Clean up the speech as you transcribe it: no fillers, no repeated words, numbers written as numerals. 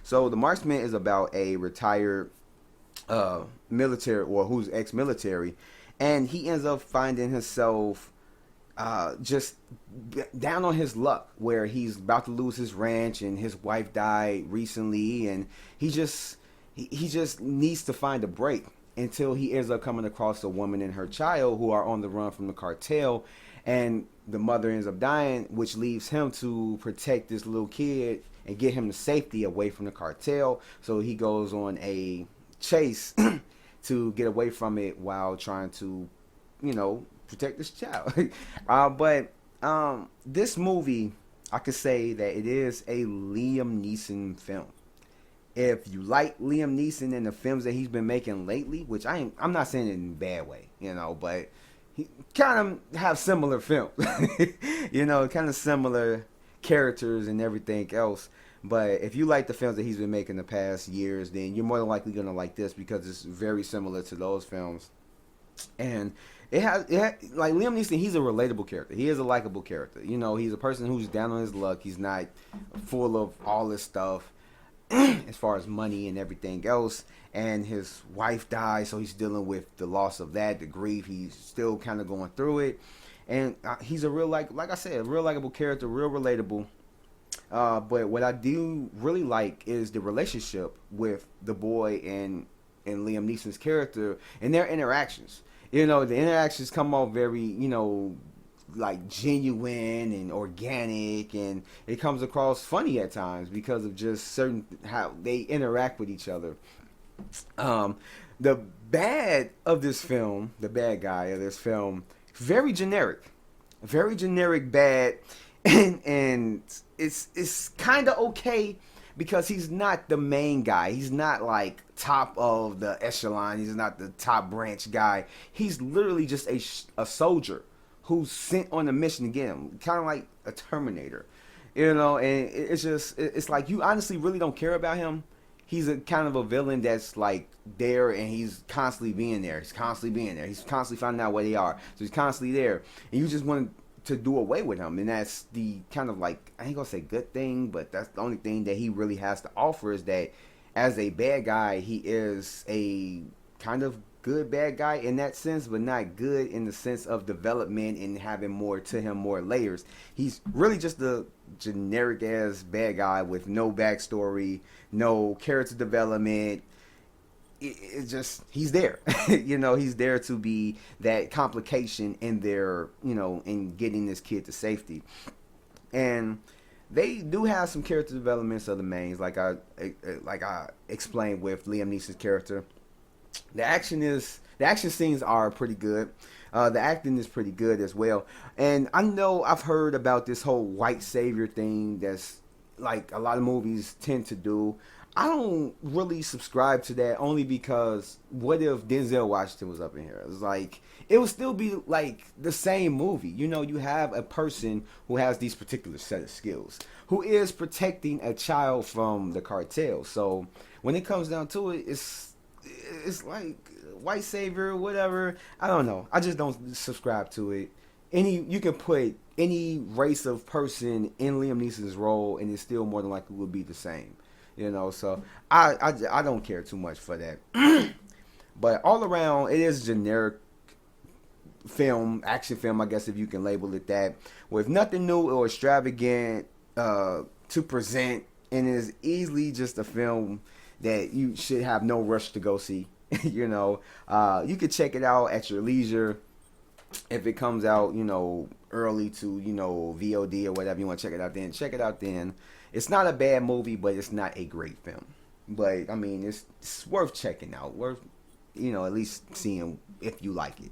So the Marksman is about a retired military, or who's ex-military, and he ends up finding himself just down on his luck, where he's about to lose his ranch and his wife died recently, and he just needs to find a break until he ends up coming across a woman and her child who are on the run from the cartel, and the mother ends up dying, which leaves him to protect this little kid and get him to safety away from the cartel. So he goes on a chase to get away from it while trying to, protect this child. But this movie, I could say that it is a Liam Neeson film. If you like Liam Neeson and the films that he's been making lately, which I'm not saying it in a bad way, but he kind of have similar films, kind of similar characters and everything else. But if you like the films that he's been making the past years, then you're more than likely gonna like this because it's very similar to those films. And like Liam Neeson, he's a relatable character. He is a likable character. He's a person who's down on his luck. He's not full of all this stuff as far as money and everything else. And his wife died, so he's dealing with the loss of that, the grief. He's still kind of going through it. And he's a real, like I said, a real likable character, real relatable. But what I do really like is the relationship with the boy and Liam Neeson's character and their interactions. The interactions come off very, like genuine and organic, and it comes across funny at times because of just certain how they interact with each other. The bad of this film, the bad guy of this film, very generic bad, and it's kind of okay because he's not the main guy. He's not like top of the echelon. He's not the top branch guy. He's literally just a soldier who's sent on a mission to get him, kind of like a Terminator, and it's like you honestly really don't care about him. He's a kind of a villain that's like there, and he's constantly being there. He's constantly finding out where they are. So he's constantly there, and you just want to do away with him, and that's the kind of like, I ain't gonna say good thing, but that's the only thing that he really has to offer, is that as a bad guy, he is a kind of good bad guy in that sense, but not good in the sense of development and having more to him, more layers. He's really just a generic ass bad guy with no backstory, no character development. It's just, he's there. He's there to be that complication in their, in getting this kid to safety. And they do have some character developments of the mains, like I explained with Liam Neeson's character. The action scenes are pretty good. The acting is pretty good as well. And I know I've heard about this whole white savior thing that's like a lot of movies tend to do. I don't really subscribe to that, only because what if Denzel Washington was up in here? It's like, it would still be like the same movie. You have a person who has these particular set of skills, who is protecting a child from the cartel. So when it comes down to it, it's like white savior, whatever. I don't know. I just don't subscribe to it. You can put any race of person in Liam Neeson's role, and it still more than likely will be the same. So I don't care too much for that. But all around, it is a generic action film, I guess, if you can label it that, with nothing new or extravagant to present, and is easily just a film that you should have no rush to go see. You could check it out at your leisure. If it comes out, early to, VOD or whatever you want to check it out then. It's not a bad movie, but it's not a great film. But, I mean, it's worth checking out. Worth, at least seeing if you like it.